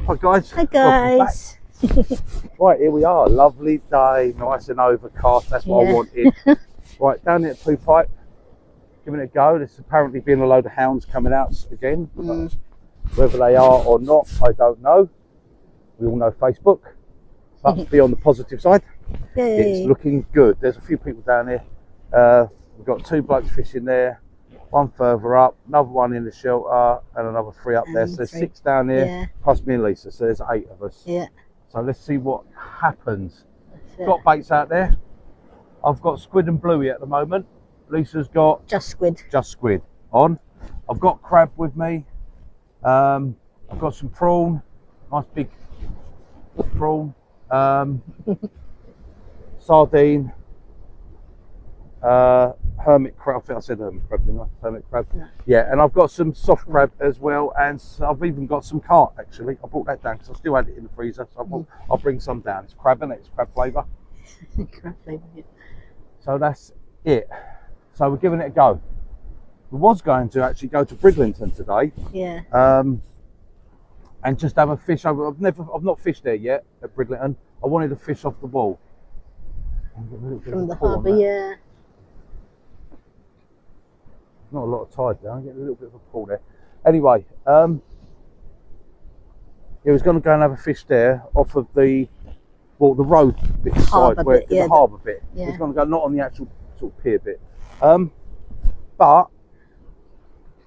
Hi guys. Hi guys. Right, here we are. Lovely day, nice and overcast. That's what I wanted. Right, down here at Poo Pipe, giving it a go. There's apparently been a load of hounds coming out again. Whether they are or not, I don't know. We all know Facebook. But to be on the positive side, it's looking good. There's a few people down here. We've got 2 blokes fishing there, 1 further up, another 1 in the shelter, and another 3 up there. So there's 6 down here, plus me and Lisa. So there's 8 of us. So let's see what happens. Got baits out there. I've got squid and bluey at the moment. Lisa's got just squid on. I've got crab with me. I've got some prawn, nice big prawn, sardine, hermit crab. I think I said hermit crab, didn't I? Hermit crab. Yeah, and I've got some soft crab as well, and I've even got some carp actually. I brought that down because I still had it in the freezer, so I'll bring some down. It's crab, and it's crab flavour. Crab flavour, yeah. So that's it. So we're giving it a go. We was going to actually go to Bridlington today. And just have a fish over. I've not fished there yet at Bridlington. I wanted to fish off the wall. From the harbour, Not a lot of tide there. I'm getting a little bit of a pull there. Anyway, he was going to go and have a fish there off of the road bit side, where the harbour bit. He was going to go not on the actual sort of pier bit. But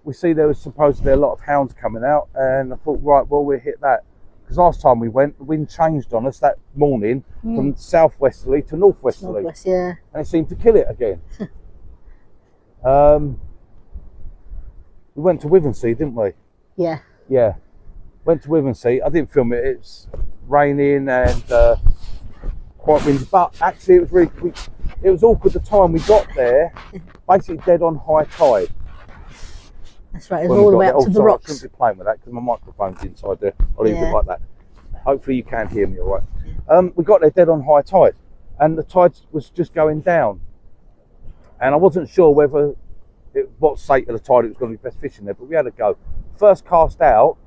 we see there was supposedly a lot of hounds coming out, and I thought, right, well, we'll hit that. Because last time we went, the wind changed on us that morning from southwesterly to northwesterly. And it seemed to kill it again. We went to Wivensea, didn't we? Yeah. Went to Wivensea. I didn't film it. It's raining and quite windy. But actually, it was really it was awkward the time we got there. Basically, dead on high tide. That's right. It was all the way up to the rocks. I shouldn't be playing with that because my microphone's inside there. I'll leave it like that. Hopefully, you can hear me all right. We got there dead on high tide, and the tide was just going down. And I wasn't sure whether what state of the tide it was going to be best fishing there, but we had a go. First cast out,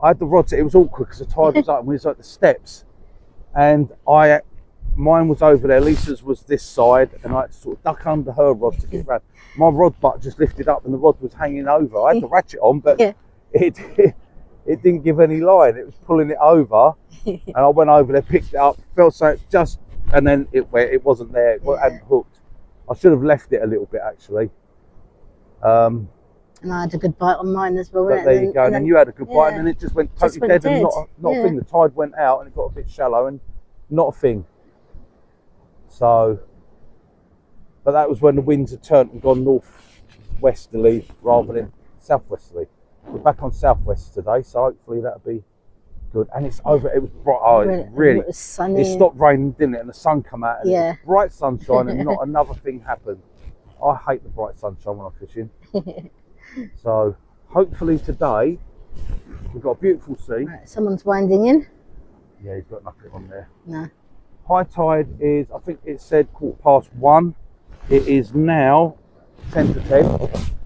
I had the rods. It was awkward because the tide was up and we was at the steps, and mine was over there. Lisa's was this side, and I had to sort of duck under her rod to get around. My rod butt just lifted up, and the rod was hanging over. I had the ratchet on, but it didn't give any line. It was pulling it over, and I went over there, picked it up, felt so just, and then it wasn't there. It hadn't hooked. I should have left it a little bit actually. And I had a good bite on mine as well. But there you go, and then you had a good bite, and then it just went totally dead, and not a thing. The tide went out, and it got a bit shallow, and not a thing. So, but that was when the winds had turned and gone northwesterly rather than southwesterly. We're back on southwest today, so hopefully that'll be good. And it's over. It was bright. Oh, really. It was sunny. It stopped raining, didn't it? And the sun come out. And it was bright sunshine, and not another thing happened. I hate the bright sunshine when I'm fishing. So hopefully today we've got a beautiful sea. Right, someone's winding in. Yeah, he's got nothing on there. No. High tide is, I think it said 1:15. It is now 10 to 10.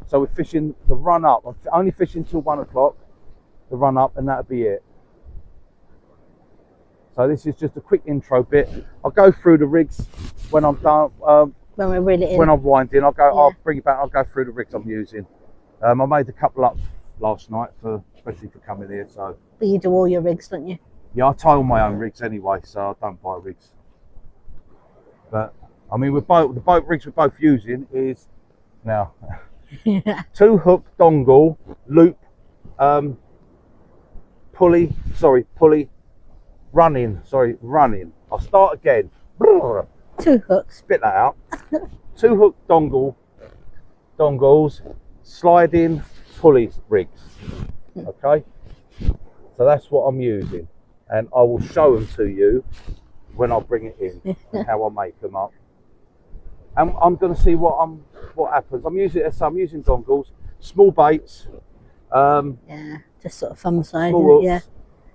So we're fishing the run up. I'm only fishing till 1 o'clock, the run up, and that'll be it. So this is just a quick intro bit. I'll go through the rigs when I'm done. When we're really in. When I'm winding, I'll bring it back. I'll go through the rigs I'm using. I made a couple up last night especially for coming here. So. But you do all your rigs, don't you? Yeah, I tie all my own rigs anyway, so I don't buy rigs. But I mean, the boat rigs we're both using is now 2-hook dongle loop, pulley, running. I'll start again. 2 hooks. Spit that out. 2-hook dongles, sliding pulley rigs. Okay, so that's what I'm using, and I will show them to you when I bring it in and how I make them up. And I'm going to see what happens. I'm using dongles, small baits. Just sort of thumb size.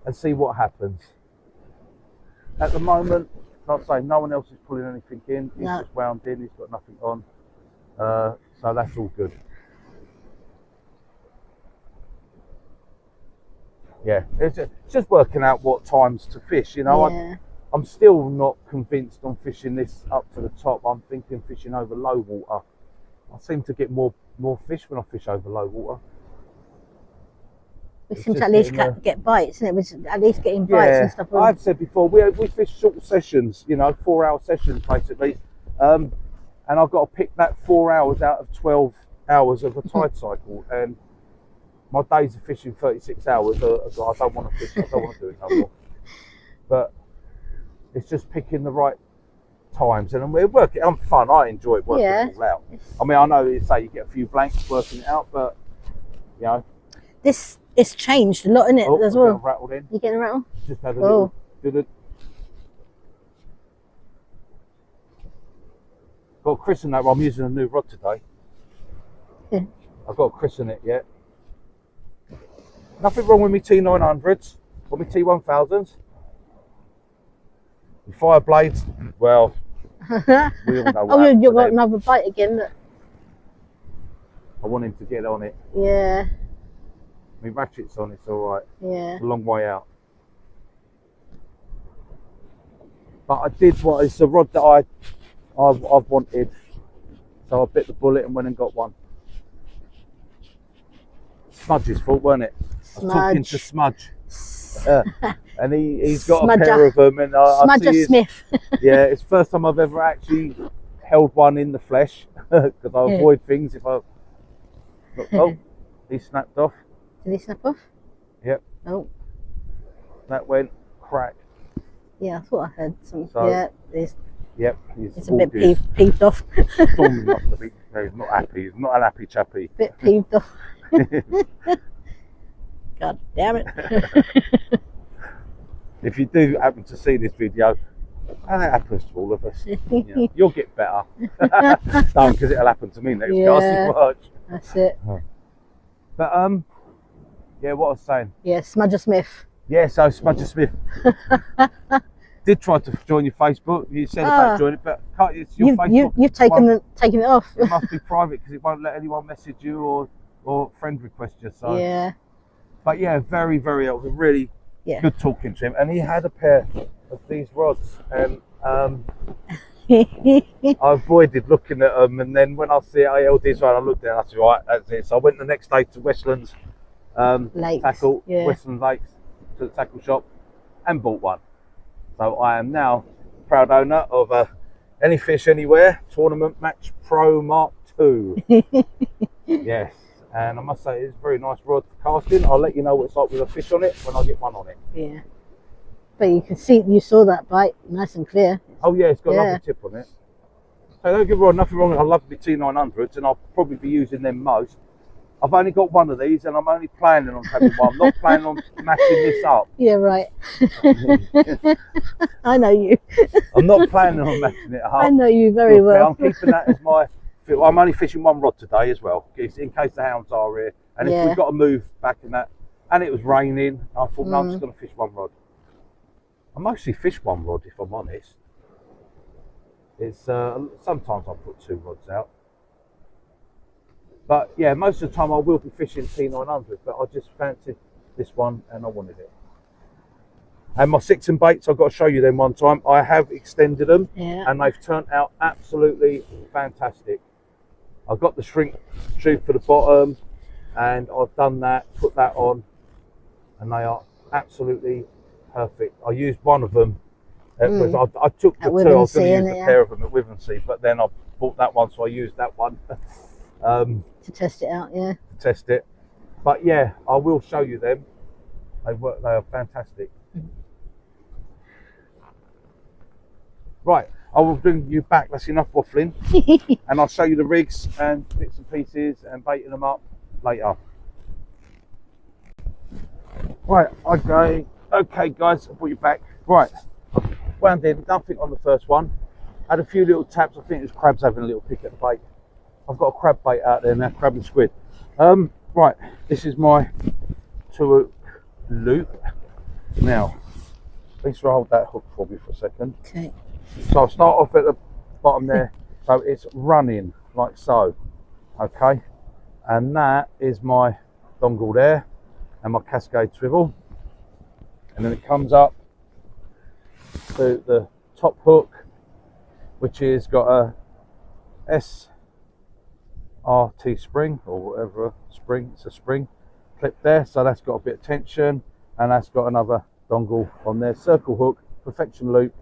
And see what happens. At the moment, like I say, no one else is pulling anything in. He's just wound in. He's got nothing on. So that's all good. yeah, it's just working out what times to fish. You know, Yeah. I'm still not convinced on fishing this up to the top. I'm thinking fishing over low water. I seem to get more fish when I fish over low water. We It's seem to just at least getting get bites, and it was at least getting bites and stuff. I've said before, we fish short sessions, you know, 4-hour sessions basically, and I've got to pick that 4 hours out of 12 hours of a tide cycle, and my days of fishing 36 hours I don't want to fish. I don't want to do it no more. But it's just picking the right times, and we're working. I'm fun. I enjoy working it all out. I mean, I know you say you get a few blanks working it out, but you know, it's changed a lot, isn't it? As well. Rattled in. You getting a rattle? Just had a little. Got to christen that. I'm using a new rod today. Yeah. I've got to christen it yet. Nothing wrong with me T900s or me T1000s. The fire blades, well, we all know what you've got another bite again. Look. I want him to get on it. Yeah. My ratchet's on, it's all right. Yeah. It's a long way out. But I did what it's a rod that I've wanted, so I bit the bullet and went and got one. Smudge's fault, weren't it? I was talking to Smudge, and he's got a pair of them, and Smudger Smith. Yeah, it's the first time I've ever actually held one in the flesh, because I avoid things if I. Oh, he snapped off. Did he snap off? Yep. Oh. That went crack. Yeah, I thought I heard something. So, yeah, yep. He's a bit peeved off. Storming off the beach. He's not happy. He's not an happy chappy. Bit peeved off. God damn it. If you do happen to see this video, and it happens to all of us, you know, you'll get better. Don't, because it'll happen to me next casting watch. That's it. But yeah, what I was saying. Yeah, Smudger Smith. Yeah, so Smudger Smith did try to join your Facebook. You said about joining it, but it's your Facebook. You've taken it off. It must be private because it won't let anyone message you or friend request you. So yeah. But yeah, very, very helpful. Really good talking to him. And he had a pair of these rods, and I avoided looking at them. And then when I see it, I held this one, I looked at it, I said, right, that's it. So I went the next day to Westlands Tackle, Westlands Lakes, to the tackle shop, and bought one. So I am now proud owner of Any Fish Anywhere Tournament Match Pro Mark II. Yes. And I must say, it's a very nice rod for casting. I'll let you know what it's like with a fish on it when I get one on it. Yeah. But you can see, you saw that bite nice and clear. Oh yeah, it's got a lovely tip on it. So don't get me wrong, nothing wrong. I love the T900s and I'll probably be using them most. I've only got one of these and I'm only planning on having one. I'm not planning on matching this up. Yeah, right. I know you. I'm not planning on matching it up. I know you very well. I'm keeping that as my... I'm only fishing one rod today as well, in case the hounds are here. And if we've got to move back in that, and it was raining, I thought, no, I'm just going to fish one rod. I mostly fish one rod, if I'm honest. It's sometimes I put 2 rods out. But yeah, most of the time I will be fishing T900, but I just fancied this one and I wanted it. And my 6 and baits, I've got to show you them one time. I have extended them and they've turned out absolutely fantastic. I've got the shrink tube for the bottom and I've done that, put that on, and they are absolutely perfect. I used one of them. I took the 2, I was going to use a pair of them at Wivensea, but then I bought that one, so I used that one. To test it out, To test it. But yeah, I will show you them. They are fantastic. Right, I will bring you back. That's enough waffling. And I'll show you the rigs and bits and pieces and baiting them up later. Right, okay guys, I'll put you back. Right, wound in, nothing on the first one. Had a few little taps. I think it was crabs having a little pick at the bait. I've got a crab bait out there now, crab and squid. Right, this is my 2-hook loop. Now, please hold that hook for me for a second. Okay. So I'll start off at the bottom there. So it's running like so, okay? And that is my dongle there and my cascade swivel. and then it comes up to the top hook, which has got a SRT spring or whatever spring. It's a spring clip there, so that's got a bit of tension, and that's got another dongle on there, circle hook, perfection loop,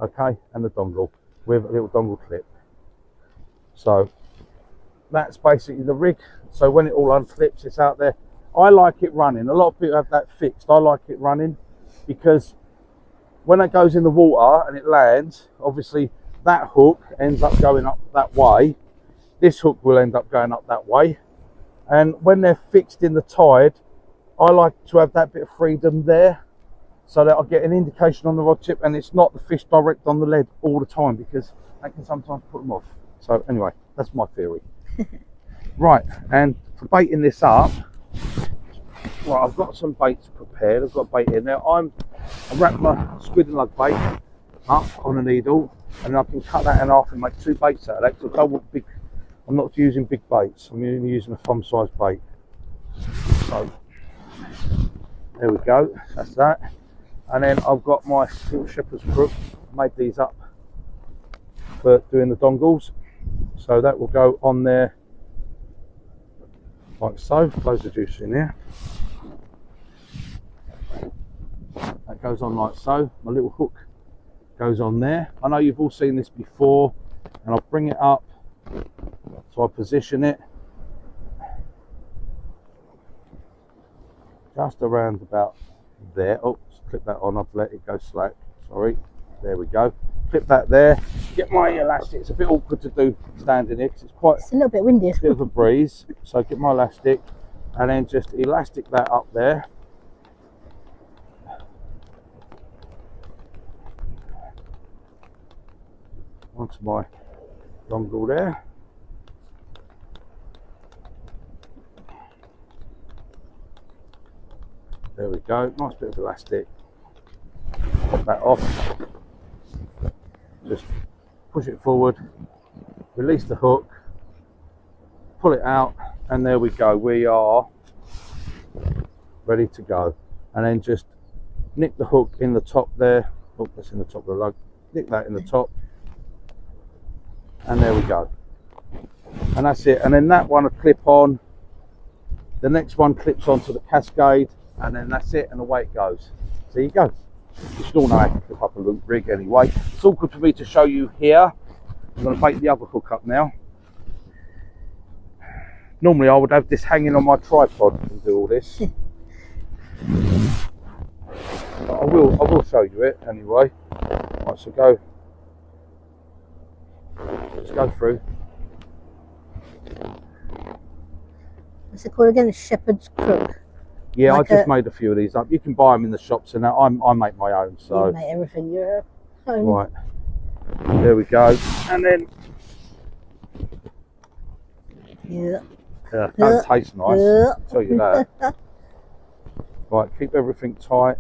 okay, and the dongle with a little dongle clip. So that's basically the rig. So when it all unclips, it's out there. I like it running. A lot of people have that fixed. I like it running because when it goes in the water and it lands, obviously that hook ends up going up that way. This hook will end up going up that way. And when they're fixed in the tide, I like to have that bit of freedom there so that I get an indication on the rod tip and it's not the fish direct on the lead all the time, because that can sometimes put them off. So anyway, that's my theory. Right, and for baiting this up, right, I've got some baits prepared. I've got bait in there. I wrap my squid and lug bait up on a needle, and I can cut that in half and make 2 baits out of that. Because I don't want big. I'm not using big baits. I'm only using a thumb size bait. So there we go. That's that. And then I've got my little shepherd's crook. Made these up for doing the dongles. So that will go on there like so. Loads of juice in there. That goes on like so. My little hook goes on there. I know you've all seen this before, and I'll bring it up. So I position it just around about there. Oh, clip that on. I've let it go slack. Sorry. There we go. Clip that there. Get my elastic. It's a bit awkward to do standing here because it's a little bit windy. A bit of a breeze. So get my elastic and then just elastic that up there. Onto my dongle there. There we go. Nice bit of elastic. Pop that off. Just push it forward, release the hook, pull it out, and there we go. We are ready to go. And then just nick the hook in the top there. Oh, that's in the top of the lug. Nick that in the top, and there we go. And that's it. And then that one will clip on. The next one clips onto the cascade, and then that's it, and away it goes. So there you go. You should all know how to clip up a loop rig anyway. It's awkward for me to show you here. I'm going to bait the other hook up now. Normally I would have this hanging on my tripod and do all this. But I will show you it anyway. Right, so let's go through. What's it called again? Shepherd's crook. Yeah, like I just made a few of these up. You can buy them in the shops, and I make my own. So you make everything your own. Right, there we go. And then don't taste nice. I'll tell you that. Right, keep everything tight.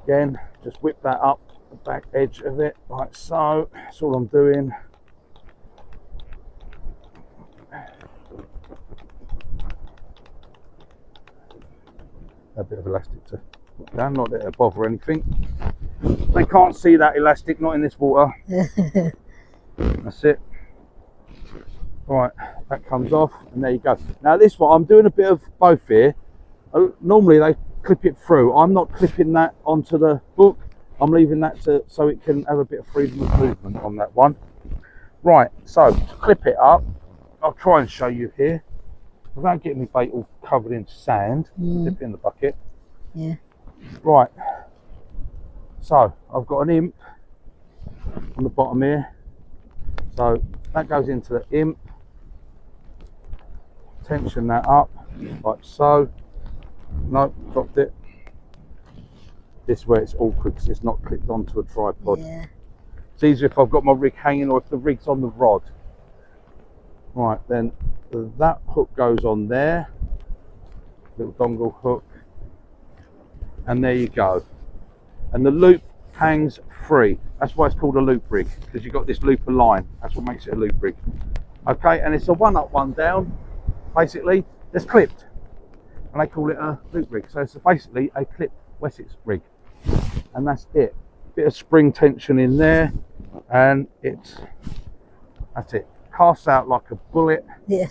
Again, just whip that up the back edge of it like so. That's all I'm doing. A bit of elastic to put down, not that it'll bother anything. They can't see that elastic, not in this water. That's it. Right, that comes off, and there you go. Now this one, I'm doing a bit of both here. Normally they clip it through. I'm not clipping that onto the hook. I'm leaving that so it can have a bit of freedom of movement on that one. Right, so to clip it up, I'll try and show you here. Without getting my bait all covered in sand, dip it in the bucket. Yeah. Right. So I've got an imp on the bottom here. So that goes into the imp. Tension that up like so. Nope, dropped it. This is where it's awkward because it's not clipped onto a tripod. Yeah. It's easier if I've got my rig hanging or if the rig's on the rod. Right, then that hook goes on there, little dongle hook, and there you go. And the loop hangs free. That's why it's called a loop rig, because you've got this looper line. That's what makes it a loop rig. Okay, and it's a one up, one down, basically, that's clipped. And they call it a loop rig. So it's basically a clip Wessex rig, and that's it. Bit of spring tension in there, and that's it. Casts out like a bullet. Yeah.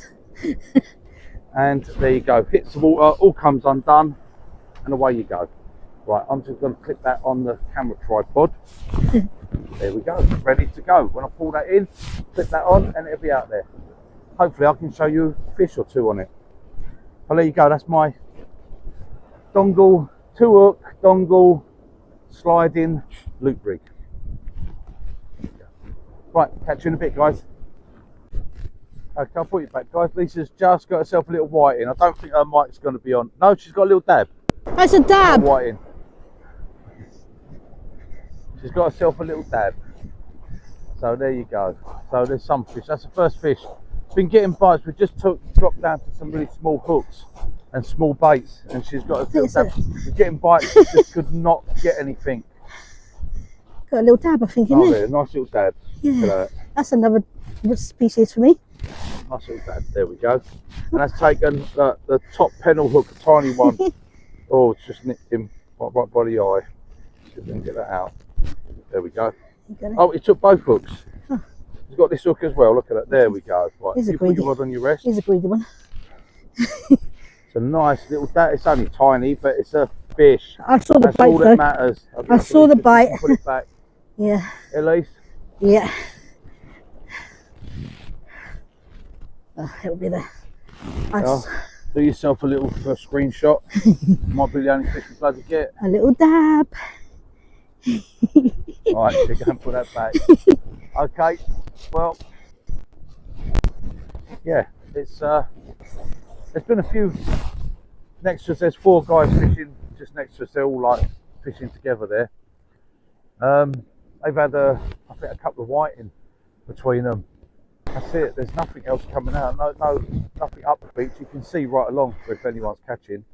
And there you go. Hits the water, all comes undone, and away you go. Right, I'm just going to clip that on the camera tripod. There we go, ready to go. When I pull that in, clip that on, and it'll be out there. Hopefully I can show you a fish or two on it. Well, there you go. That's my dongle, 2-hook, dongle, sliding loop rig. Right, catch you in a bit, guys. Okay, I'll put you back, guys. Lisa's just got herself a little white in. I don't think her mic's going to be on. No, she's got a little dab. That's a dab. White in. She's got herself a little dab. So there you go. So there's some fish. That's the first fish. Been getting bites. We just dropped down to some really small hooks and small baits, and she's got a little dab. We're getting bites. She just could not get anything. Got a little dab, I think, isn't Oh, it? there, nice little dab. Yeah. Look at that. That's another species for me. Nice little dab. There we go. And that's taken the top pennel hook, a tiny one. Oh, it's just nicked him right by the eye. See if we can get that out. There we go. Oh, he took both hooks. Huh. He's got this hook as well. Look at that. There we go. Right, He's a you put greedy. your rod on your rest. He's a greedy one. It's a nice little dab. It's only tiny, but it's a fish. I saw the That's bite all though. that matters. I saw the bite. Put it back. Yeah. Elise. Yeah. Oh, it'll be there. Do yourself a little screenshot. Might be the only fish we bloody get. A little dab. Alright, so you can put that back. Okay, well, yeah, it's there's been a few next to us. There's 4 guys fishing just next to us. They're all like fishing together there. They've had I think a couple of whiting between them. That's it. There's nothing else coming out. Nothing up the beach. You can see right along if anyone's catching.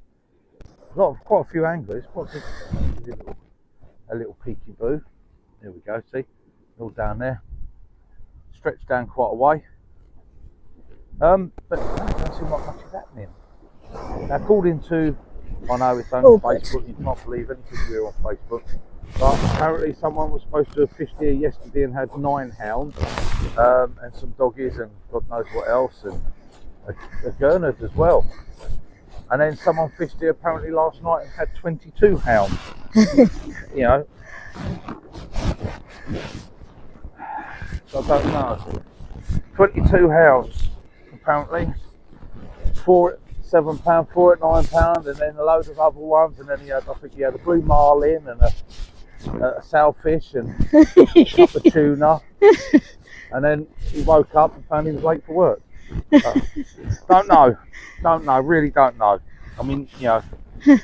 Quite a few anglers. A little peeky boo. There we go. See, all down there. Stretched down quite a way. But I don't see what much is happening. Now, according to, I know it's only Facebook. You can't believe anything we're on Facebook. But apparently someone was supposed to have fished here yesterday and had 9 hounds, and some doggies and God knows what else, and a gurnard as well. And then someone fished here apparently last night and had 22 hounds. You know. So I don't know. 22 hounds apparently. 4 at £7, 4 at £9, and then a load of other ones. And then I think he had a blue marlin and a sailfish and a couple of tuna. And then he woke up and found he was late for work. Don't know, really don't know. I mean, you know. But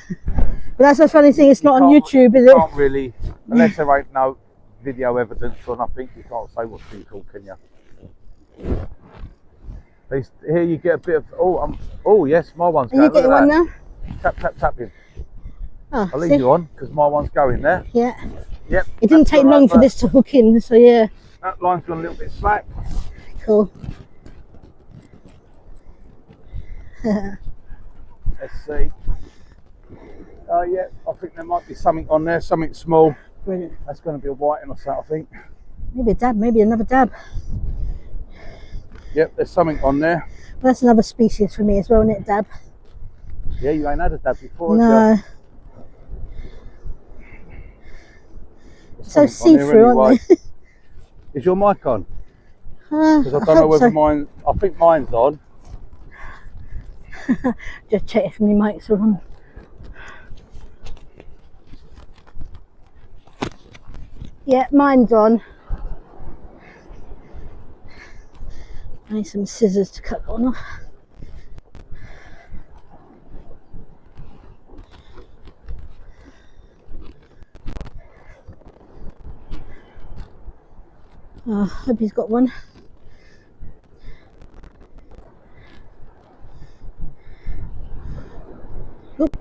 that's the funny thing, it's not on YouTube, is it? You can't really, unless there ain't no video evidence or nothing, you can't say what's been called, can you? At least here you get a bit of, oh yes, my one's going. Are you getting one now? Tap in. Oh, I'll leave you on, because my one's going there. Yeah. Yep. It didn't take long for this to hook in, so yeah. That line's gone a little bit slack. Cool. Let's see. Oh yeah, I think there might be something on there, something small. Brilliant. That's going to be a whiting or something, I think. Maybe a dab, maybe another dab. Yep, there's something on there. Well, that's another species for me as well, isn't it, dab? Yeah, you ain't had a dab before. No. So see-through, aren't they? Is your mic on? Because I don't know whether mine, I think mine's on. Just check if my mics are on. Yeah, mine's on. I need some scissors to cut one off. Oh, hope he's got one. Oop.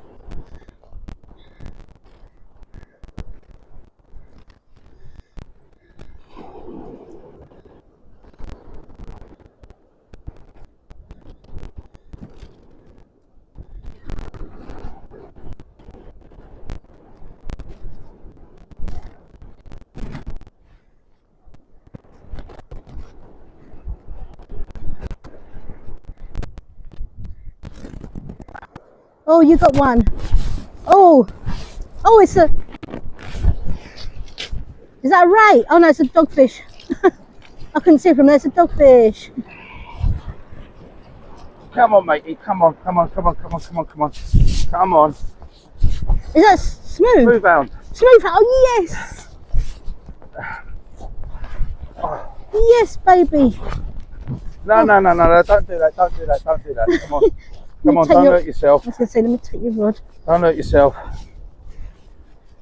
Oh, you got one. Oh, oh, it's a. Is that a ray? Oh no, it's a dogfish. I couldn't see from there. It's a dogfish. Come on, matey. Come on, come on, come on, come on, come on, come on. Come on. Is that smooth? Smooth hound. Smooth. Oh yes. Yes, baby. No, no, no, no, no, don't do that, don't do that, don't do that. Come on. Come on, don't hurt yourself. I was going to say, let me take your rod. Don't hurt yourself.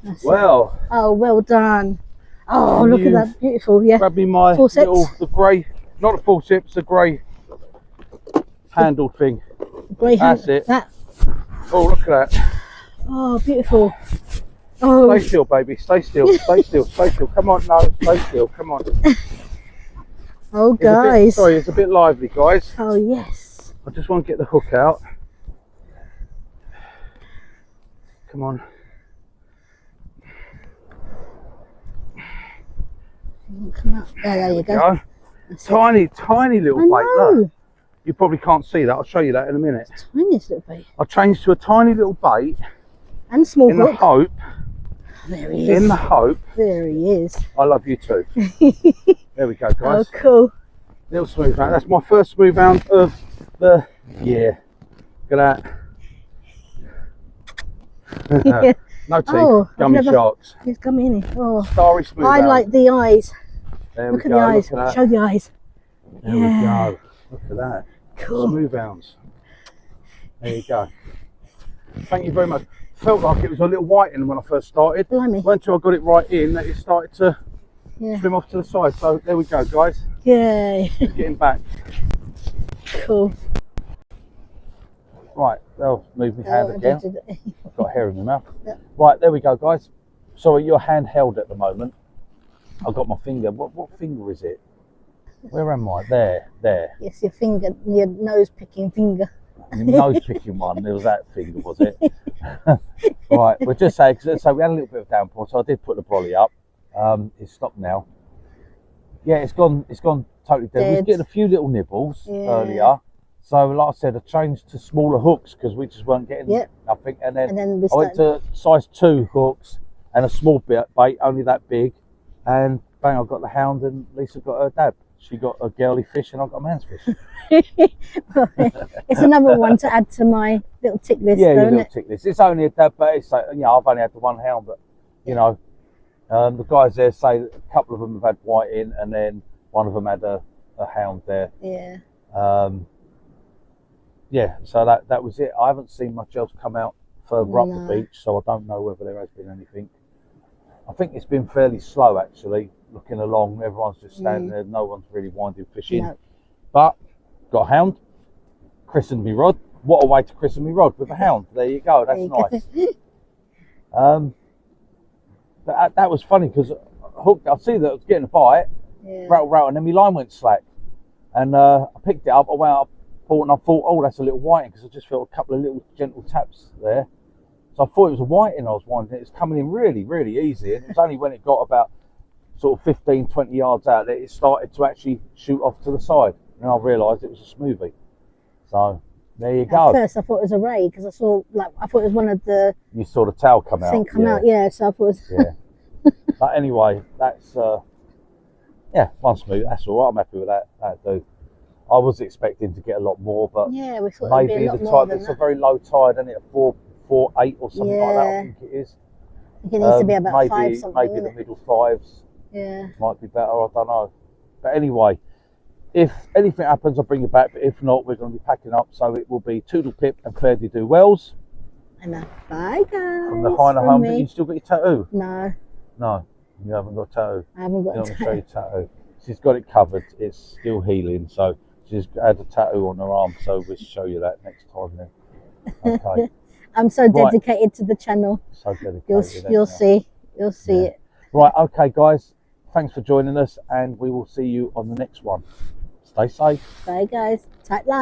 That's well. It. Oh, well done. Oh, look at that. Beautiful, yeah. Grab me my little, the grey, not the forceps, the grey handled thing. Grey That's it. That. Oh, look at that. Oh, beautiful. Oh. Stay still, baby. Stay still. Stay still. Stay still. Come on, no. Stay still. Come on. Oh, guys. Sorry, it's a bit lively, guys. Oh, yes. I just want to get the hook out. Come on. Come out. There you go. Tiny, tiny little bait. Look. You probably can't see that. I'll show you that in a minute. Tiniest little bait. I'll change to a tiny little bait. And small hook. In the hope. There he is. In the hope. There he is. I love you too. There we go, guys. Oh, cool. Little smooth hound. That's my first smooth hound of the year. Look at that. No teeth. Oh, gummy sharks. He's gummy, isn't he? Oh. Starry smooth I hound. like the eyes. There Look we at go. the eyes. Look at that. Show the eyes. There we go. Look at that. Cool. Smooth hounds. There you go. Thank you very much. Felt like it was a little whiting when I first started. Blimey. Until I got it right in, that it started to swim off to the side. So there we go, guys. Yay. Getting back. Cool. Right, they'll move my hand again. I've got hair in my mouth. Yep. Right, there we go, guys. Sorry, you're handheld at the moment. I've got my finger. What finger is it? Where am I? There. Yes, your finger, your nose picking finger. Your nose picking one. It was that finger, was it? Right, we'll just say, so we had a little bit of downpour, so I did put the brolly up. It's stopped now. Yeah, it's gone totally dead. We was getting a few little nibbles earlier. So like I said, I changed to smaller hooks because we just weren't getting nothing. And then I went to size 2 hooks and a small bait, only that big. And bang, I got the hound and Lisa got her dab. She got a girly fish and I got a man's fish. It's another one to add to my little tick list. Yeah, your little tick list. It's only a dab, but it's like, you know, I've only had the one hound, but you know, the guys there say that a couple of them have had white in, and then one of them had a hound there. Yeah. Yeah. So that was it. I haven't seen much else come out further up the beach, so I don't know whether there has been anything. I think it's been fairly slow actually. Looking along, everyone's just standing there. No one's really winding fishing. No. But got a hound. Christened me rod. What a way to christen me rod with a hound. There you go. That's nice. That was funny because hooked. I see that I was getting a bite. Rattle, and then my line went slack. And I picked it up. I went up, and I thought, oh, that's a little whiting, because I just felt a couple of little gentle taps there. So I thought it was a whiting I was winding. It was coming in really, really easy. And it was only when it got about sort of 15, 20 yards out that it started to actually shoot off to the side. And I realised it was a smoothie. So there you go. At first I thought it was a ray because I thought it was one of the... You saw the tail come out. Thing come out, yeah. So I thought it was... Yeah. But anyway, that's... yeah, one smooth. That's all right. I'm happy with that. That'll do. I was expecting to get a lot more, but yeah, we thought maybe it'd be a lot the more tide. Than It's that. a very low tide, isn't it? 4.8 or something like that. I think it is. I think it needs to be about maybe, 5 something. Maybe the middle 5s. Yeah. Might be better. I don't know. But anyway, if anything happens, I'll bring you back. But if not, we're going to be packing up. So it will be Toodle Pip and Fair de Do Wells. And bye guys. From the Heiner home. But you still got your tattoo? No. No, you haven't got a tattoo. I haven't got a tattoo. Show your tattoo. She's got it covered. It's still healing. So she's had a tattoo on her arm. So we'll show you that next time then. Okay. I'm so dedicated to the channel. So dedicated. You'll see. You'll see it. Right. Okay, guys. Thanks for joining us, and we will see you on the next one. Stay safe. Bye guys. Tight line.